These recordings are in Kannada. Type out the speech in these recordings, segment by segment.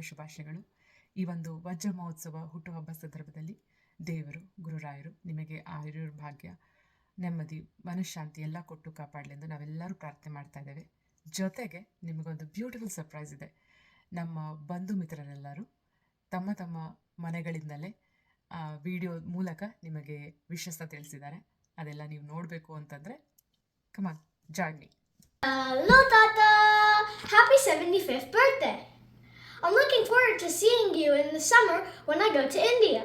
ಶುಭಾಶಯಗಳು. ಈ ಒಂದು ವಜ್ರ ಮಹೋತ್ಸವ ಹುಟ್ಟುಹಬ್ಬ ಸಂದರ್ಭದಲ್ಲಿ ದೇವರು ಗುರುರಾಯರು ನಿಮಗೆ ಆಯುರ್ಭಾಗ್ಯ, ನೆಮ್ಮದಿ, ಮನಃಶಾಂತಿ ಎಲ್ಲ ಕೊಟ್ಟು ಕಾಪಾಡಲಿ ಎಂದು ನಾವೆಲ್ಲರೂ ಪ್ರಾರ್ಥನೆ ಮಾಡ್ತಾ ಇದ್ದೇವೆ. ಜೊತೆಗೆ ನಿಮಗೊಂದು ಬ್ಯೂಟಿಫುಲ್ ಸರ್ಪ್ರೈಸ್ ಇದೆ. ನಮ್ಮ ಬಂಧು ಮಿತ್ರರೆಲ್ಲರೂ ತಮ್ಮ ತಮ್ಮ ಮನೆಗಳಿಂದಲೇ ವಿಡಿಯೋ ಮೂಲಕ ನಿಮಗೆ ವಿಶಸ್ನ ತಿಳಿಸಿದ್ದಾರೆ. ಅದೆಲ್ಲ ನೀವು ನೋಡಬೇಕು ಅಂತಂದರೆ come on join me. Hello Tata! Happy 75th birthday! I'm looking forward to seeing you in the summer when I go to India.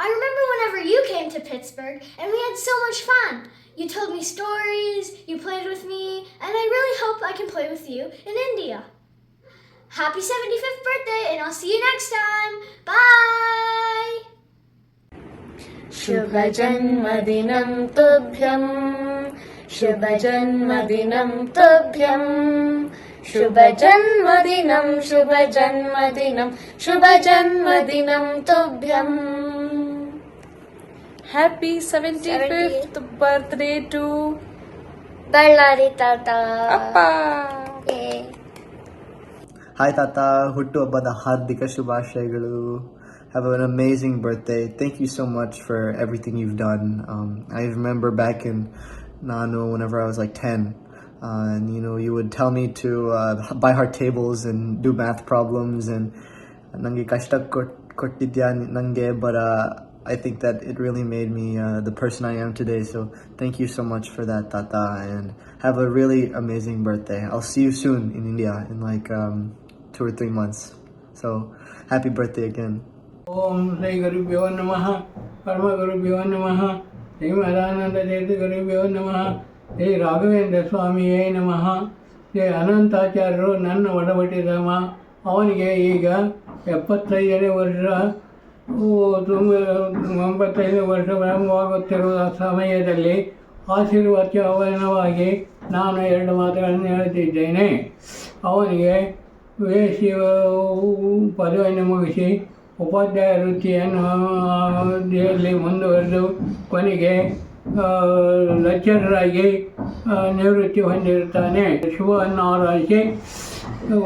I remember whenever you came to Pittsburgh and we had so much fun. You told me stories, you played with me, and I really hope I can play with you in India. Happy 75th birthday and I'll see you next time. Bye! शुभ जन्मदिनं तुभ्यं, शुभ जन्मदिनं तुभ्यं, शुभ जन्मदिनं, शुभ जन्मदिनं, शुभ जन्मदिनं तुभ्यं. Happy 75th birthday to Ballari Tata. Appa. Hi Tata, ಹುಟ್ಟು ಹಬ್ಬದ ಹಾರ್ದಿಕ ಶುಭಾಶಯಗಳು. Have an amazing birthday. Thank you so much for everything you've done. I remember back in Nano, whenever I was like 10, and you would tell me to by heart tables and do math problems, and nange kashta kottidya nange, but I think that it really made me the person I am today. So thank you so much for that, Tata, and have a really amazing birthday. I'll see you soon in India in like 2 or 3 months. So happy birthday again. ओम श्री गुरुभ्यो नमः, परम गुरुभ्यो नमः, श्री मदानंद तीर्थ गुरुभ्यो नमः, श्री ರಾಘವೇಂದ್ರ ಸ್ವಾಮಿಯೇ ನಮಃ. ಶ್ರೀ ಅನಂತಾಚಾರ್ಯರು ನನ್ನ ಒಡಹುಟ್ಟಿದಮ್ಮ. ಅವನಿಗೆ ಈಗ 75ನೇ ವರ್ಷ. 95 ವರ್ಷ ಪ್ರಾರಂಭವಾಗುತ್ತಿರುವ ಸಮಯದಲ್ಲಿ ಆಶೀರ್ವಾದವಾಗಿ ನಾನು 2 ಮಾತುಗಳನ್ನು ಹೇಳುತ್ತಿದ್ದೇನೆ. ಅವನಿಗೆ ವೇಷಿ ಪದವಿಯನ್ನು ಮುಗಿಸಿ ಉಪಾಧ್ಯಾಯ ವೃತ್ತಿಯನ್ನು ಮುಂದುವರೆದು ಕೊನೆಗೆ ಲೆಕ್ಚರರಾಗಿ ನಿವೃತ್ತಿ ಹೊಂದಿರುತ್ತಾನೆ. ಶುಭವನ್ನು ಹಾರೈಸಿ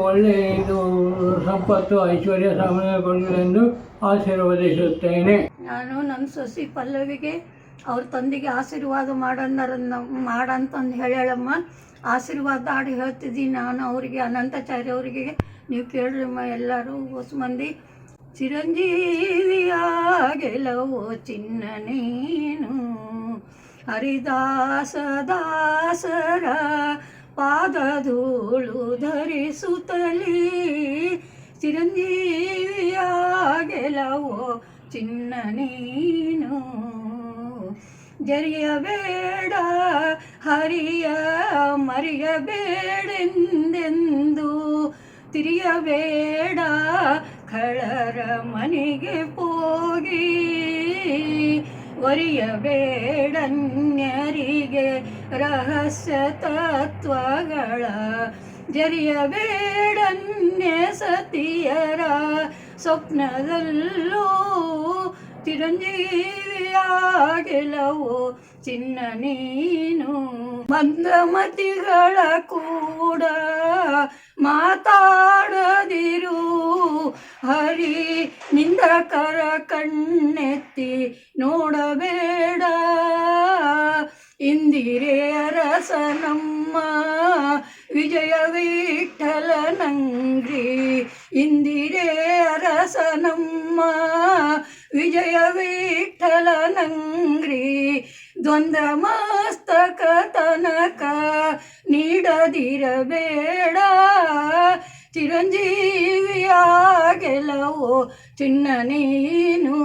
ಒಳ್ಳೆಯದು ಸಂಪತ್ತು ಐಶ್ವರ್ಯ ಸಾಮಾನ್ಯ ಕೊಡಲೆಂದು ಆಶೀರ್ವದಿಸುತ್ತೇನೆ. ನಾನು ನನ್ನ ಸೊಸಿ ಪಲ್ಲವಿಗೆ ಅವ್ರ ತಂದೆಗೆ ಆಶೀರ್ವಾದ ಮಾಡಂತಂದು ಹೇಳಮ್ಮ. ಆಶೀರ್ವಾದ ಹಾಡು ಹೇಳ್ತಿದ್ದೀನಿ ನಾನು ಅವರಿಗೆ, ಅನಂತಾಚಾರ್ಯ ಅವರಿಗೆ. ನೀವು ಕೇಳ್ರಮ್ಮ ಎಲ್ಲರೂ ಹೊಸ ಮಂದಿ. ಚಿರಂಜೀವಿಯಾಗೆಲವೋ ಚಿನ್ನ ನೀನು, ಹರಿದಾಸ ದಾಸರ ಪಾದಧೂಳು ಧರಿಸುತ್ತಲೀ. ಚಿರಂಜೀವಿಯಾಗೆಲವೋ ಚಿನ್ನ ನೀನು, ಜರಿಯಬೇಡ ಹರಿಯ ಮರೆಯಬೇಡೆಂದೆಂದು, ತಿರಿಯಬೇಡ ಖಳರ ಮನೆಗೆ ಹೋಗಿ, ಒರಿಯಬೇಡನ್ಯರಿಗೆ ರಹಸ್ಯ ತತ್ವಗಳ, ಜರಿಯಬೇಡನ್ಯ ಸತಿಯರ ಸ್ವಪ್ನದಲ್ಲೂ, ಚಿರಂಜೀವಿಯಾಗೆಲವೋ ಚಿನ್ನ ನೀನು. ಮಂದಮತಿಗಳ ಕೂಡ ಮಾತಾಡದಿರು, ಹರಿ ನಿಂದಕರ ಕಣ್ಣೆತ್ತಿ ನೋಡಬೇಡ. ಇಂದಿರೆ ಅರಸನಮ್ಮ ವಿಜಯ ವಿಠಲನಂಗ್ರಿ, ಇಂದಿರೆ ಅರಸನಮ್ಮ ವಿಜಯ ವಿಠಲನಂಗ್ರಿ. ದ್ವಂದ್ವ ಮಸ್ತಕ ತನಕ ನೀಡದಿರಬೇಡ, ಚಿರಂಜೀವಿಯಾಗೆಲವೋ ಚಿನ್ನ ನೀನು.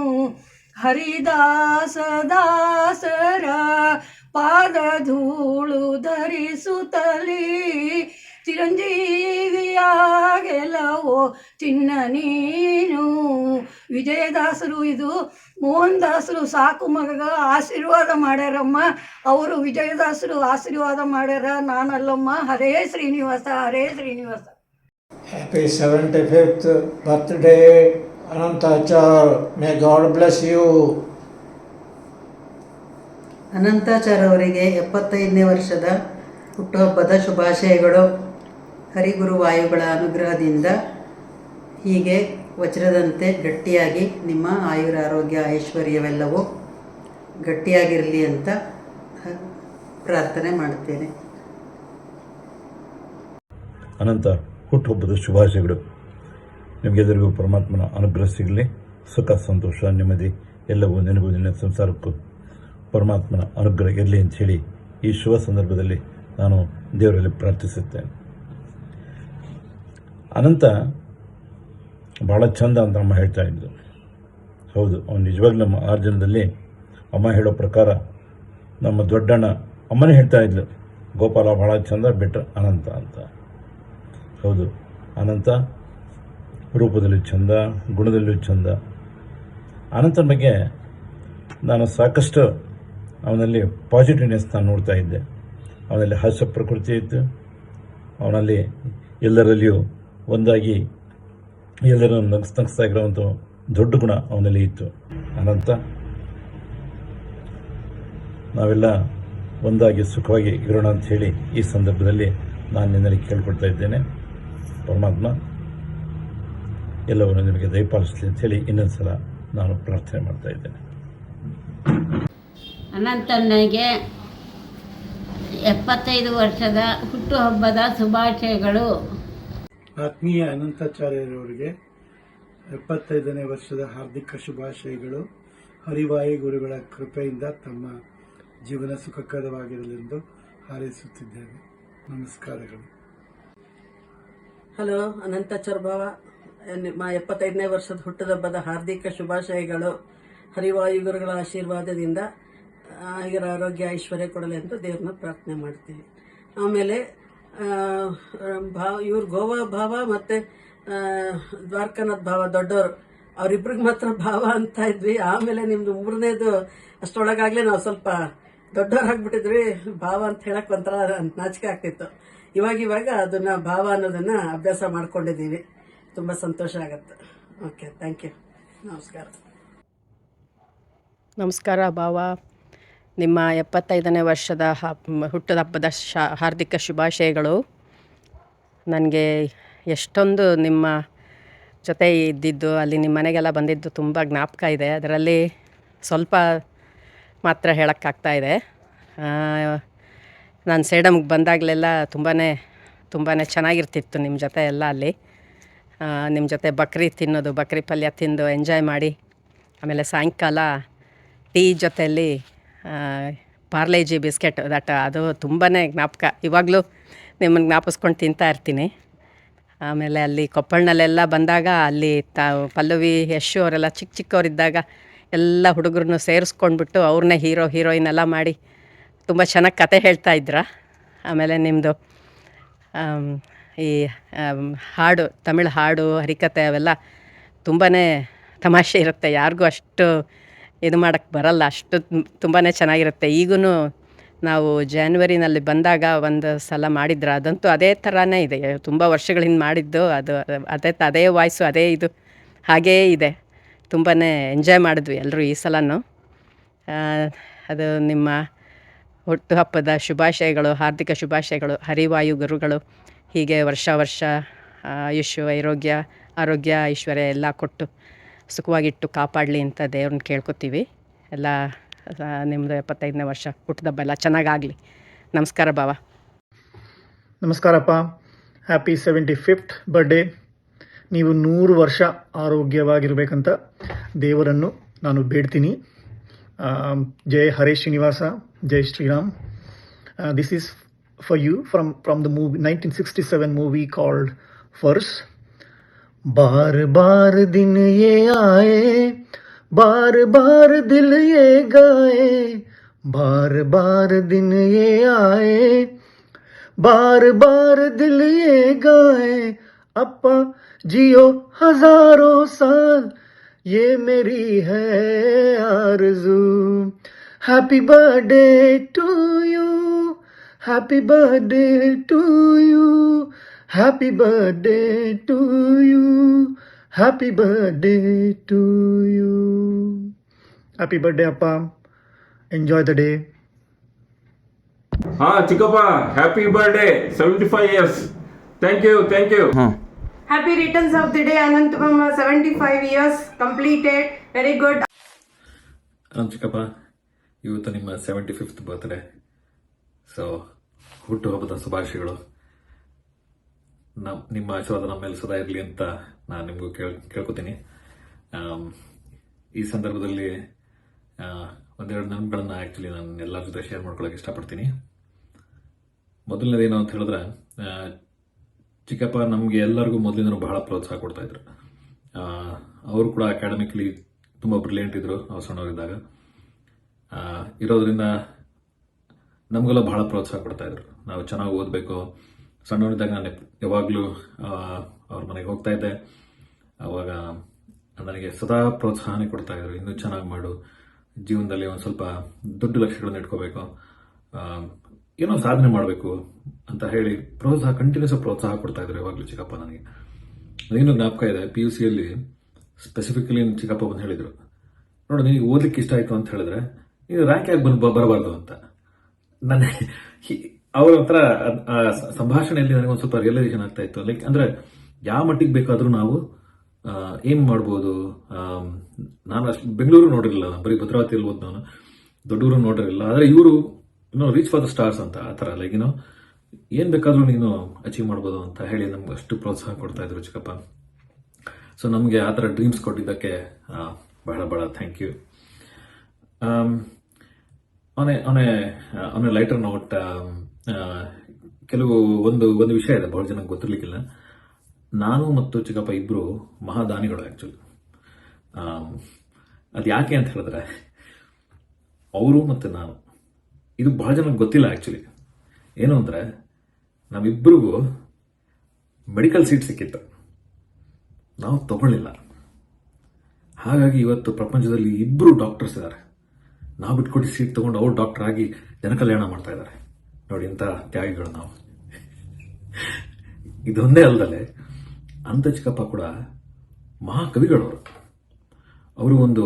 ಹರಿದಾಸ ದಾಸರ ಪಾದಧೂಳು ಧರಿಸುತ್ತಲೀ, ಚಿರಂಜೀವಿಯಾಗೆಲವೋ ಚಿನ್ನ ನೀನು. ವಿಜಯದಾಸರು ಇದು ಮೋಹನ್ ದಾಸರು ಸಾಕು ಮಗ ಆಶೀರ್ವಾದ ಮಾಡ್ಯಾರಮ್ಮ. ಅವರು ವಿಜಯದಾಸರು ಆಶೀರ್ವಾದ ಮಾಡ್ಯಾರ, ನಾನಲ್ಲಮ್ಮ. ಹರೇ ಶ್ರೀನಿವಾಸ, ಹರೇ Srinivasa. Happy 75th birthday, Anantachar. May God bless you. Ananthacharya ಅವರಿಗೆ 75ನೇ ವರ್ಷದ ಹುಟ್ಟುಹಬ್ಬದ ಶುಭಾಶಯಗಳು. ಹರಿಗುರು ವಾಯುಗಳ ಅನುಗ್ರಹದಿಂದ ಹೀಗೆ ವಜ್ರದಂತೆ ಗಟ್ಟಿಯಾಗಿ ನಿಮ್ಮ ಆಯುರ ಆರೋಗ್ಯ ಐಶ್ವರ್ಯವೆಲ್ಲವೂ ಗಟ್ಟಿಯಾಗಿರಲಿ ಅಂತ ಪ್ರಾರ್ಥನೆ ಮಾಡುತ್ತೇನೆ. ಅನಂತ ಹುಟ್ಟುಹಬ್ಬದ ಶುಭಾಶಯಗಳು. ನಿಮಗೆಲ್ಲರಿಗೂ ಪರಮಾತ್ಮನ ಅನುಗ್ರಹ ಸಿಗಲಿ. ಸುಖ, ಸಂತೋಷ, ನೆಮ್ಮದಿ ಎಲ್ಲವೂ ನಿನಗೂ ನಿನ್ನ ಸಂಸಾರಕ್ಕೂ ಪರಮಾತ್ಮನ ಅನುಗ್ರಹ ಇರಲಿ ಅಂತ ಹೇಳಿ ಈ ಶುಭ ಸಂದರ್ಭದಲ್ಲಿ ನಾನು ದೇವರಲ್ಲಿ ಪ್ರಾರ್ಥಿಸುತ್ತೇನೆ. ಅನಂತ ಭಾಳ ಚಂದ ಅಂತ ಅಮ್ಮ ಹೇಳ್ತಾ ಇದ್ದರು. ಹೌದು, ಅವನು ನಿಜವಾಗ್ಲೂ ನಮ್ಮ 6 ಜನದಲ್ಲಿ ಅಮ್ಮ ಹೇಳೋ ಪ್ರಕಾರ ನಮ್ಮ ದೊಡ್ಡಣ್ಣ ಅಮ್ಮನೇ ಹೇಳ್ತಾ ಇದ್ಲು, ಗೋಪಾಲ ಭಾಳ ಚಂದ, ಬೆಟ್ರ್ ಅನಂತ ಅಂತ. ಹೌದು, ಅನಂತ ರೂಪದಲ್ಲೂ ಚಂದ, ಗುಣದಲ್ಲೂ ಚಂದ. ಅನಂತನ ಬಗ್ಗೆ ನಾನು ಸಾಕಷ್ಟು ಅವನಲ್ಲಿ ಪಾಸಿಟಿವ್ನೆಸ್ ನಾನು ನೋಡ್ತಾ ಇದ್ದೆ. ಅವನಲ್ಲಿ ಹಾಸ್ಯ ಪ್ರಕೃತಿ ಇತ್ತು. ಅವನಲ್ಲಿ ಎಲ್ಲರಲ್ಲಿಯೂ ಒಂದಾಗಿ ಎಲ್ಲರನ್ನು ನಗಿಸ್ತಾ ಇರೋವಂಥ ದೊಡ್ಡ ಗುಣ ಅವನಲ್ಲಿ ಇತ್ತು. ಅನಂತ, ನಾವೆಲ್ಲ ಒಂದಾಗಿ ಸುಖವಾಗಿ ಇರೋಣ ಅಂತ ಹೇಳಿ ಈ ಸಂದರ್ಭದಲ್ಲಿ ನಾನು ನಿನ್ನಲ್ಲಿ ಕೇಳ್ಕೊಳ್ತಾ ಇದ್ದೇನೆ. ಪರಮಾತ್ಮ ಎಲ್ಲವನ್ನು ನಿಮಗೆ ದಯಪಾಲಿಸಲಿ ಅಂತ ಹೇಳಿ ಇನ್ನೊಂದು ಸಲ ನಾನು ಪ್ರಾರ್ಥನೆ ಮಾಡ್ತಾ ಇದ್ದೇನೆ. ಅನಂತನಿಗೆ 75 ವರ್ಷದ ಹುಟ್ಟುಹಬ್ಬದ ಶುಭಾಶಯಗಳು. ಆತ್ಮೀಯ ಅನಂತಾಚಾರ್ಯರವರಿಗೆ 75ನೇ ವರ್ಷದ ಹಾರ್ದಿಕ ಶುಭಾಶಯಗಳು. ಹರಿವಾಯು ಗುರುಗಳ ಕೃಪೆಯಿಂದ ತಮ್ಮ ಜೀವನ ಸುಖಕರವಾಗಿರಲೆಂದು ಹಾರೈಸುತ್ತಿದ್ದೇನೆ. ನಮಸ್ಕಾರಗಳು. ಹಲೋ ಅನಂತಾಚಾರ್ಯ ಭಾವ, ನಿಮ್ಮ 75ನೇ ವರ್ಷದ ಹುಟ್ಟುಹಬ್ಬದ ಹಾರ್ದಿಕ ಶುಭಾಶಯಗಳು. ಹರಿವಾಯು ಗುರುಗಳ ಆಶೀರ್ವಾದದಿಂದ ಆಯುರ ಆರೋಗ್ಯ ಐಶ್ವರ್ಯ ಕೊಡಲಿ ಅಂತ ದೇವ್ರನ್ನ ಪ್ರಾರ್ಥನೆ ಮಾಡ್ತೀವಿ. ಆಮೇಲೆ ಇವ್ರು ಗೋವಾ ಭಾವ ಮತ್ತು ದ್ವಾರಕಾನಾಥ್ ಭಾವ ದೊಡ್ಡವರು, ಅವರಿಬ್ರಿಗೆ ಮಾತ್ರ ಭಾವ ಅಂತ ಇದ್ವಿ. ಆಮೇಲೆ ನಿಮ್ದು 3ನೇದು ಅಷ್ಟರೊಳಗಾಗಲೇ ನಾವು ಸ್ವಲ್ಪ ದೊಡ್ಡವರಾಗ್ಬಿಟ್ಟಿದ್ವಿ. ಭಾವ ಅಂತ ಹೇಳಕ್ಕೆ ಒಂಥರ ನಾಚಿಕೆ ಆಗ್ತಿತ್ತು. ಇವಾಗ ಅದನ್ನ ಭಾವ ಅನ್ನೋದನ್ನ ಅಭ್ಯಾಸ ಮಾಡ್ಕೊಂಡಿದ್ದೀವಿ. ತುಂಬ ಸಂತೋಷ ಆಗುತ್ತೆ. Okay, thank you. ನಮಸ್ಕಾರ. ನಮಸ್ಕಾರ ಭಾವ. ನಿಮ್ಮ 75ನೇ ವರ್ಷದ ಹುಟ್ಟುಹಬ್ಬದ ಹಾರ್ದಿಕ ಶುಭಾಶಯಗಳು. ನನಗೆ ಎಷ್ಟೊಂದು ನಿಮ್ಮ ಜೊತೆ ಇದ್ದಿದ್ದು, ಅಲ್ಲಿ ನಿಮ್ಮ ಮನೆಗೆಲ್ಲ ಬಂದಿದ್ದು ತುಂಬ ಜ್ಞಾಪಕ ಇದೆ. ಅದರಲ್ಲಿ ಸ್ವಲ್ಪ ಮಾತ್ರ ಹೇಳೋಕ್ಕಾಗ್ತಾ ಇದೆ. ನಾನು ಸೇಡಮ್ಗೆ ಬಂದಾಗಲೆಲ್ಲ ತುಂಬಾ ಚೆನ್ನಾಗಿರ್ತಿತ್ತು ನಿಮ್ಮ ಜೊತೆ ಎಲ್ಲ. ಅಲ್ಲಿ ನಿಮ್ಮ ಜೊತೆ ಬಕ್ರಿ ತಿನ್ನೋದು, ಬಕ್ರಿ ಪಲ್ಯ ತಿಂದು ಎಂಜಾಯ್ ಮಾಡಿ, ಆಮೇಲೆ ಸಾಯಂಕಾಲ ಟೀ ಜೊತೆಯಲ್ಲಿ ಪಾರ್ಲೇಜಿ ಬಿಸ್ಕೆಟ್ ಅದು ತುಂಬಾ ಜ್ಞಾಪಕ. ಇವಾಗಲೂ ನಿಮ್ಮನ್ನು ಜ್ಞಾಪಿಸ್ಕೊಂಡು ತಿಂತಾ ಇರ್ತೀನಿ. ಆಮೇಲೆ ಅಲ್ಲಿ ಕೊಪ್ಪಳನಲ್ಲೆಲ್ಲ ಬಂದಾಗ ಅಲ್ಲಿ ಪಲ್ಲವಿ, ಯಶು ಅವರೆಲ್ಲ ಚಿಕ್ಕವರಿದ್ದಾಗ ಎಲ್ಲ ಹುಡುಗರನ್ನು ಸೇರಿಸ್ಕೊಂಡ್ಬಿಟ್ಟು ಅವ್ರನ್ನೇ ಹೀರೋಯಿನ್ ಎಲ್ಲ ಮಾಡಿ ತುಂಬ ಚೆನ್ನಾಗಿ ಕತೆ ಹೇಳ್ತಾ ಇದ್ರ. ಆಮೇಲೆ ನಿಮ್ಮದು ಈ ಹಾಡು, ತಮಿಳು ಹಾಡು, ಹರಿಕತೆ ಅವೆಲ್ಲ ತುಂಬಾ ತಮಾಷೆ ಇರುತ್ತೆ. ಯಾರಿಗೂ ಅಷ್ಟು ಇದು ಮಾಡೋಕ್ಕೆ ಬರಲ್ಲ, ಅಷ್ಟು ತುಂಬಾ ಚೆನ್ನಾಗಿರುತ್ತೆ. ಈಗೂ ನಾವು ಜಾನ್ವರಿನಲ್ಲಿ ಬಂದಾಗ ಒಂದು ಸಲ ಮಾಡಿದ್ರೆ ಅದಂತೂ ಅದೇ ಥರನೇ ಇದೆ. ತುಂಬ ವರ್ಷಗಳಿಂದ ಮಾಡಿದ್ದು ಅದು ಅದೇ ವಾಯ್ಸು, ಅದೇ ಇದು ಹಾಗೇ ಇದೆ. ತುಂಬಾ ಎಂಜಾಯ್ ಮಾಡಿದ್ವಿ ಎಲ್ಲರೂ ಈ ಸಲನೂ. ಅದು ನಿಮ್ಮ ಹುಟ್ಟುಹಬ್ಬದ ಶುಭಾಶಯಗಳು, ಹಾರ್ದಿಕ ಶುಭಾಶಯಗಳು. ಹರಿವಾಯು ಗುರುಗಳು ಹೀಗೆ ವರ್ಷ ಆಯುಷ್ಯ ಆರೋಗ್ಯ ಐಶ್ವರ್ಯ ಎಲ್ಲ ಕೊಟ್ಟು ಸುಖವಾಗಿಟ್ಟು ಕಾಪಾಡಲಿ ಅಂತ ದೇವ್ರನ್ನ ಕೇಳ್ಕೊತೀವಿ. ಎಲ್ಲ ನಿಮ್ಮದು 75ನೇ ವರ್ಷ ಹುಟ್ಟುಹಬ್ಬ ಎಲ್ಲ ಚೆನ್ನಾಗಾಗಲಿ. ನಮಸ್ಕಾರ ಭಾವ. ನಮಸ್ಕಾರಪ್ಪ. Happy 75th birthday. ನೀವು 100 ವರ್ಷ ಆರೋಗ್ಯವಾಗಿರಬೇಕಂತ ದೇವರನ್ನು ನಾನು ಬೇಡ್ತೀನಿ. ಜೈ ಹರೇ ಶ್ರೀನಿವಾಸ, ಜೈ Sriram. This is for you from the movie 1967 movie called First. बार बार दिन ये आए, बार बार दिल ये गाए, बार बार दिन ये आए, बार बार दिल ये गाए, अपा जियो हजारों साल, ये मेरी है आरज़ू. Happy birthday to you, happy birthday to you, happy birthday to you, happy birthday to you. Happy birthday appa, enjoy the day. ಚಿಕ್ಕಪ್ಪ, happy birthday, 75 years. Thank you. Happy returns of the day, Anant Mama. 75 years completed. Very good. ಚಿಕ್ಕಪ್ಪ, ಇವತ್ತು ನಿಮ್ಮ 75th ಬರ್ತ್ಡೇ. ಸೊ ಹುಟ್ಟುಹಬ್ಬದ ಶುಭಾಶಯಗಳು. ನಿಮ್ಮ ಆಶೀರ್ವಾದ ನಮ್ಮ ಮೇಲೆ ಸದಾ ಇರಲಿ ಅಂತ ನಾನು ನಿಮಗೂ ಕೇಳ್ಕೊತೀನಿ. ಈ ಸಂದರ್ಭದಲ್ಲಿ ಒಂದೆರಡು ನೆನಪುಗಳನ್ನು ಆ್ಯಕ್ಚುಲಿ ನಾನು ಎಲ್ಲರ ಜೊತೆ ಶೇರ್ ಮಾಡ್ಕೊಳ್ಳೋಕೆ ಇಷ್ಟಪಡ್ತೀನಿ. ಮೊದಲನೇದೇನು ಅಂತ ಹೇಳಿದ್ರೆ, ಚಿಕ್ಕಪ್ಪ ನಮಗೆ ಎಲ್ಲರಿಗೂ ಮೊದಲಿಂದನೂ ಬಹಳ ಪ್ರೋತ್ಸಾಹ ಕೊಡ್ತಾಯಿದ್ರು. ಅವರು ಕೂಡ ಅಕಾಡೆಮಿಕ್ಲಿ ತುಂಬ ಬ್ರಿಲಿಯಂಟ್ ಇದ್ದರು. ಅವ್ರು ಸಣ್ಣವರಿದ್ದಾಗ ಇರೋದ್ರಿಂದ ನಮಗೆಲ್ಲ ಬಹಳ ಪ್ರೋತ್ಸಾಹ ಕೊಡ್ತಾಯಿದ್ರು. ನಾವು ಚೆನ್ನಾಗಿ ಓದಬೇಕು. ಸಣ್ಣವರಿದ್ದಾಗ ನಾನು ಯಾವಾಗಲೂ ಅವ್ರ ಮನೆಗೆ ಹೋಗ್ತಾ ಇದ್ದೆ. ಆವಾಗ ನನಗೆ ಸದಾ ಪ್ರೋತ್ಸಾಹನೇ ಕೊಡ್ತಾಯಿದ್ರು. ಇನ್ನೂ ಚೆನ್ನಾಗಿ ಮಾಡು, ಜೀವನದಲ್ಲಿ ಒಂದು ಸ್ವಲ್ಪ ದೊಡ್ಡ ಲಕ್ಷ್ಯಗಳನ್ನು ಇಟ್ಕೋಬೇಕು, ಏನೋ ಸಾಧನೆ ಮಾಡಬೇಕು ಅಂತ ಹೇಳಿ ಕಂಟಿನ್ಯೂಸ್ ಪ್ರೋತ್ಸಾಹ ಕೊಡ್ತಾಯಿದ್ರು ಯಾವಾಗಲೂ ಚಿಕ್ಕಪ್ಪ ನನಗೆ. ನನಗಿನ್ನೂ ಜ್ಞಾಪಕ ಇದೆ, PUCಯಲ್ಲಿ ಸ್ಪೆಸಿಫಿಕಲಿ ಚಿಕ್ಕಪ್ಪ ಬಂದು ಹೇಳಿದರು, ನೋಡು ನಿನಗೆ ಓದಲಿಕ್ಕೆ ಇಷ್ಟ ಆಯಿತು ಅಂತ ಹೇಳಿದ್ರೆ ನೀನು ರ್ಯಾಂಕ್ ಆಗಿ ಬರಬಾರ್ದು ಅಂತ. ನನಗೆ ಅವರ ಹತ್ರ ಸಂಭಾಷಣೆಯಲ್ಲಿ ನನಗೊಂದು ಸ್ವಲ್ಪ ರಿಯಲೈಸೇಷನ್ ಆಗ್ತಾ ಇತ್ತು. ಲೈಕ್ ಅಂದರೆ ಯಾವ ಮಟ್ಟಿಗೆ ಬೇಕಾದರೂ ನಾವು ಏನ್ ಮಾಡ್ಬೋದು. ನಾನು ಅಷ್ಟು ಬೆಂಗಳೂರು ನೋಡಿರಲಿಲ್ಲ, ನಾನು ಬರೀ ಭದ್ರಾವತಿಯಲ್ಲಿ ಓದ್, ನಾನು ದೊಡ್ಡೂರು ನೋಡಿರಲಿಲ್ಲ. ಆದರೆ ಇವರು ರೀಚ್ ಫಾರ್ ದ ಸ್ಟಾರ್ಸ್ ಅಂತ ಆ ಥರ ಲೈಕ್ ಏನು ಬೇಕಾದರೂ ನೀನು ಅಚೀವ್ ಮಾಡ್ಬೋದು ಅಂತ ಹೇಳಿ ನಮ್ಗೆ ಅಷ್ಟು ಪ್ರೋತ್ಸಾಹ ಕೊಡ್ತಾ ಇದ್ರು ಚಿಕ್ಕಪ್ಪ. ಸೊ ನಮಗೆ ಆ ಥರ ಡ್ರೀಮ್ಸ್ ಕೊಟ್ಟಿದ್ದಕ್ಕೆ ಬಹಳ ಬಹಳ thank you. On a lighter note, ಕೆಲವು ಒಂದು ವಿಷಯ ಇದೆ, ಬಹಳ ಜನಕ್ಕೆ ಗೊತ್ತಿರ್ಲಿಕ್ಕಿಲ್ಲ. ನಾನು ಮತ್ತು ಚಿಕ್ಕಪ್ಪ ಇಬ್ಬರು ಮಹಾದಾನಿಗಳು ಆ್ಯಕ್ಚುಲಿ. ಅದು ಯಾಕೆ ಅಂತ ಹೇಳಿದ್ರೆ, ಅವರು ಮತ್ತು ನಾನು, ಇದು ಬಹಳ ಜನಕ್ಕೆ ಗೊತ್ತಿಲ್ಲ ಆ್ಯಕ್ಚುಲಿ. ಏನು ಅಂದರೆ, ನಾವಿಬ್ಬರಿಗೂ ಮೆಡಿಕಲ್ ಸೀಟ್ ಸಿಕ್ಕಿತ್ತು, ನಾವು ತಗೊಳ್ಳಿಲ್ಲ. ಹಾಗಾಗಿ ಇವತ್ತು ಪ್ರಪಂಚದಲ್ಲಿ ಇಬ್ಬರು ಡಾಕ್ಟರ್ಸ್ ಇದ್ದಾರೆ. ನಾವು ಬಿಟ್ಕೊಟ್ಟು ಸೀಟ್ ತೊಗೊಂಡು ಅವ್ರು ಡಾಕ್ಟರ್ ಆಗಿ ಜನ ಕಲ್ಯಾಣ ಮಾಡ್ತಾ ಇದ್ದಾರೆ. ನೋಡಿ ಇಂಥ ತ್ಯಾಗಿಗಳು ನಾವು. ಇದೊಂದೇ ಅಲ್ಲದೆ ಅಂತ ಚಿಕ್ಕಪ್ಪ ಕೂಡ ಮಹಾಕವಿಗಳವರು. ಅವರು ಒಂದು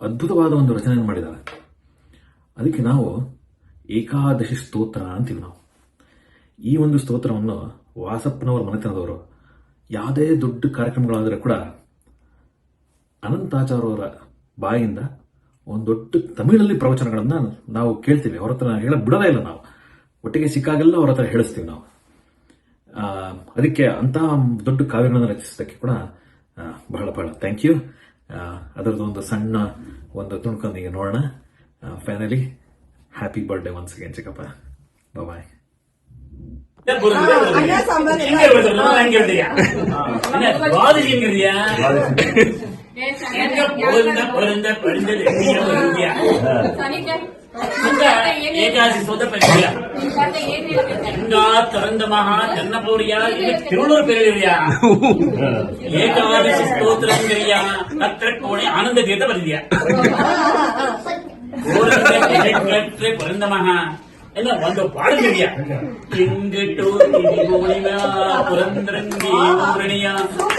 ಅದ್ಭುತವಾದ ಒಂದು ರಚನೆಯನ್ನು ಮಾಡಿದ್ದಾರೆ. ಅದಕ್ಕೆ ನಾವು ಏಕಾದಶಿ ಸ್ತೋತ್ರ ಅಂತೀವಿ ನಾವು. ಈ ಒಂದು ಸ್ತೋತ್ರವನ್ನು ವಾಸಪ್ಪನವರ ಮನೆತನದವರು ಯಾವುದೇ ದೊಡ್ಡ ಕಾರ್ಯಕ್ರಮಗಳಾದರೆ ಕೂಡ ಅನಂತಾಚಾರ್ಯ ಅವರ ಬಾಯಿಂದ ಒಂದು ದೊಡ್ಡ ತಮಿಳಲ್ಲಿ ಪ್ರವಚನಗಳನ್ನು ನಾವು ಕೇಳ್ತೀವಿ. ಅವ್ರ ಹತ್ರ ಹೇಳ ಬಿಡೋದೇ ಇಲ್ಲ ನಾವು. ಒಟ್ಟಿಗೆ ಸಿಕ್ಕಾಗೆಲ್ಲ ಅವ್ರ ಹತ್ರ ಹೇಳಿಸ್ತೀವಿ ನಾವು. ಅದಕ್ಕೆ ಅಂತಹ ದೊಡ್ಡ ಕಾವ್ಯಗಳನ್ನು ರಚಿಸೋದಕ್ಕೆ ಕೂಡ ಬಹಳ ಬಹಳ ಥ್ಯಾಂಕ್ ಯು. ಅದರದ್ದು ಒಂದು ಸಣ್ಣ ಒಂದು ತುಣುಕೊಂದಿಗೆ ನೋಡೋಣ. Finally happy birthday once again ಚಿಕ್ಕಪ್ಪ. ಬಾಯ್. ತಿರುಳೂರು ಪೆರಿಯ ಏಕಾದಶಿ ಸ್ತೋತ್ರಂಗರಿಯ ಹತ್ರ ಕೋಣೆ ಆನಂದ ತೀರ್ಥ ಬರೆದಿದ್ಯಾ ಪರಂದಮಃ ಎಲ್ಲ ಒಂದು ಪಾಡಿದೆಯಾ ಎಂಗಟು ಪುರಂದ್ರಂಗಿ ಊರಣಿಯ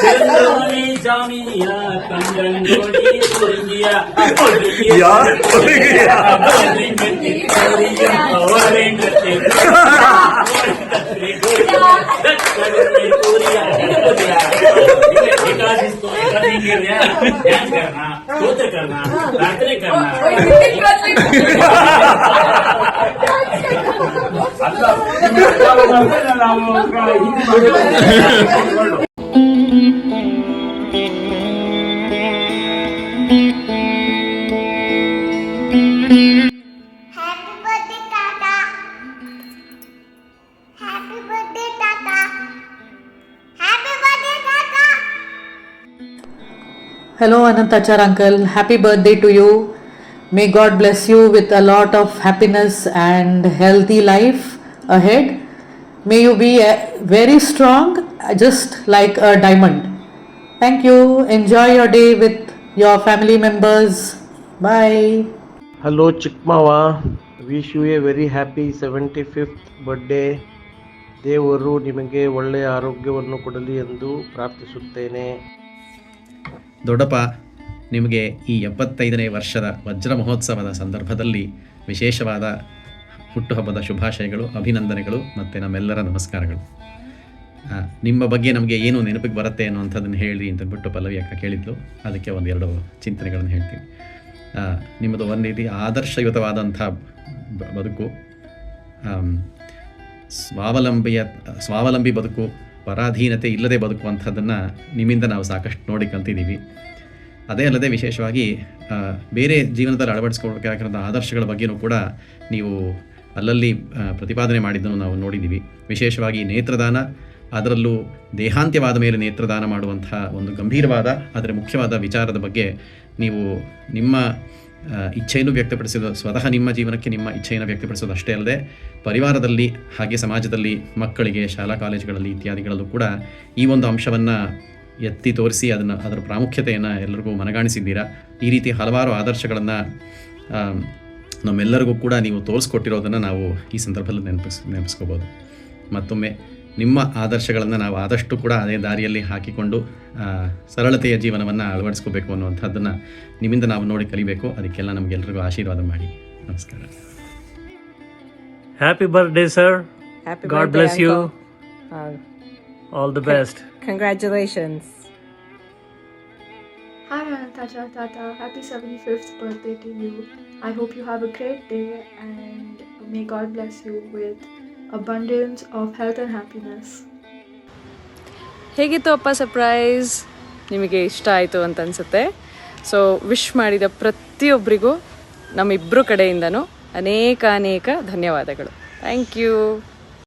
ಚಂದ್ರಮಣಿ ಜಾಮಿಯ ಕಂದ್ರಂಗೋಡಿ ಸುರಂಗಿಯ ಡ್ಯಾನ್ಸ್ करना, स्तोत्र करना, प्रार्थने करना. Hello Anantachar uncle, happy birthday to you. May God bless you with a lot of happiness and healthy life ahead. May you be very strong, just like a diamond. Thank you. Enjoy your day with your family members. Bye. Hello Chikmawa, wish you a very happy 75th birthday. ದೇವರು ನಿಮಗೆ ಒಳ್ಳೆಯ ಆರೋಗ್ಯವನ್ನು ಕೊಡಲಿ ಎಂದು ಪ್ರಾರ್ಥಿಸುತ್ತೇನೆ. ದೊಡ್ಡಪ್ಪ, ನಿಮಗೆ ಈ 75ನೇ ವರ್ಷದ ವಜ್ರ ಮಹೋತ್ಸವದ ಸಂದರ್ಭದಲ್ಲಿ ವಿಶೇಷವಾದ ಹುಟ್ಟುಹಬ್ಬದ ಶುಭಾಶಯಗಳು, ಅಭಿನಂದನೆಗಳು ಮತ್ತು ನಮ್ಮೆಲ್ಲರ ನಮಸ್ಕಾರಗಳು. ನಿಮ್ಮ ಬಗ್ಗೆ ನಮಗೆ ಏನು ನೆನಪಿಗೆ ಬರುತ್ತೆ ಅನ್ನೋಂಥದ್ದನ್ನು ಹೇಳಿ ಅಂತಂದ್ಬಿಟ್ಟು ಪಲ್ಲವಿ ಅಕ್ಕ ಕೇಳಿದ್ಲು. ಅದಕ್ಕೆ ಒಂದೆರಡು ಚಿಂತನೆಗಳನ್ನು ಹೇಳ್ತೀನಿ. ನಿಮ್ಮದು ಒಂದು ರೀತಿ ಆದರ್ಶಯುತವಾದಂಥ ಬದುಕು, ಸ್ವಾವಲಂಬಿ ಬದುಕು, ಪರಾಧೀನತೆ ಇಲ್ಲದೆ ಬದುಕುವಂಥದ್ದನ್ನು ನಿಮ್ಮಿಂದ ನಾವು ಸಾಕಷ್ಟು ನೋಡಿ ಕಲ್ತಿದ್ದೀವಿ. ಅದೇ ಅಲ್ಲದೆ ವಿಶೇಷವಾಗಿ ಬೇರೆ ಜೀವನದಲ್ಲಿ ಅಳವಡಿಸ್ಕೊಳ್ಬೇಕಾಗಿರೋ ಆದರ್ಶಗಳ ಬಗ್ಗೆಯೂ ಕೂಡ ನೀವು ಅಲ್ಲಲ್ಲಿ ಪ್ರತಿಪಾದನೆ ಮಾಡಿದ್ದನ್ನು ನಾವು ನೋಡಿದ್ದೀವಿ. ವಿಶೇಷವಾಗಿ ನೇತ್ರದಾನ, ಅದರಲ್ಲೂ ದೇಹಾಂತ್ಯವಾದ ಮೇಲೆ ನೇತ್ರದಾನ ಮಾಡುವಂಥ ಒಂದು ಗಂಭೀರವಾದ ಆದರೆ ಮುಖ್ಯವಾದ ವಿಚಾರದ ಬಗ್ಗೆ ನೀವು ನಿಮ್ಮ ಇಚ್ಛೆಯನ್ನು ವ್ಯಕ್ತಪಡಿಸೋದು, ಸ್ವತಃ ನಿಮ್ಮ ಜೀವನಕ್ಕೆ ನಿಮ್ಮ ಇಚ್ಛೆಯನ್ನು ವ್ಯಕ್ತಪಡಿಸೋದು ಅಷ್ಟೇ ಅಲ್ಲದೆ ಪರಿವಾರದಲ್ಲಿ ಹಾಗೆ ಸಮಾಜದಲ್ಲಿ ಮಕ್ಕಳಿಗೆ ಶಾಲಾ ಕಾಲೇಜುಗಳಲ್ಲಿ ಇತ್ಯಾದಿಗಳಲ್ಲೂ ಕೂಡ ಈ ಒಂದು ಅಂಶವನ್ನು ಎತ್ತಿ ತೋರಿಸಿ ಅದರ ಪ್ರಾಮುಖ್ಯತೆಯನ್ನು ಎಲ್ಲರಿಗೂ ಮನಗಾಣಿಸಿದ್ದೀರಾ. ಈ ರೀತಿ ಹಲವಾರು ಆದರ್ಶಗಳನ್ನು ನಮ್ಮೆಲ್ಲರಿಗೂ ಕೂಡ ನೀವು ತೋರಿಸ್ಕೊಟ್ಟಿರೋದನ್ನು ನಾವು ಈ ಸಂದರ್ಭದಲ್ಲಿ ನೆನಪಿಸ್ಕೋಬೋದು. ಮತ್ತೊಮ್ಮೆ ನಿಮ್ಮ ಆದರ್ಶಗಳನ್ನು ನಾವು ಆದಷ್ಟು ಕೂಡ ಅದೇ ದಾರಿಯಲ್ಲಿ ಹಾಕಿಕೊಂಡು ಸರಳತೆಯ ಜೀವನವನ್ನು ಅಳವಡಿಸ್ಕೋಬೇಕು ಅನ್ನುವಂಥದ್ದನ್ನು ನಿಮ್ಮಿಂದ ನಾವು ನೋಡಿ ಕಲಿಬೇಕು. ಅದಕ್ಕೆಲ್ಲ ನಮಗೆಲ್ಲರಿಗೂ ಆಶೀರ್ವಾದ ಮಾಡಿ. ನಮಸ್ಕಾರ. Happy birthday, sir. Happy God birthday, bless you. Uncle. All the best. Congratulations. Hi Anantacha Tata, happy 75th birthday to you. I hope you have a great day and may God bless you with abundance of health and happiness. ಹೇಗಿತ್ತು ಅಪ್ಪ ಸರ್ಪ್ರೈಸ್? ನಿಮಗೆ ಇಷ್ಟ ಆಯಿತು ಅಂತ ಅನಿಸುತ್ತೆ. ಸೊ ವಿಶ್ ಮಾಡಿದ ಪ್ರತಿಯೊಬ್ಬರಿಗೂ ನಮ್ಮಿಬ್ಬರ ಕಡೆಯಿಂದನೂ ಅನೇಕ ಧನ್ಯವಾದಗಳು. Thank you.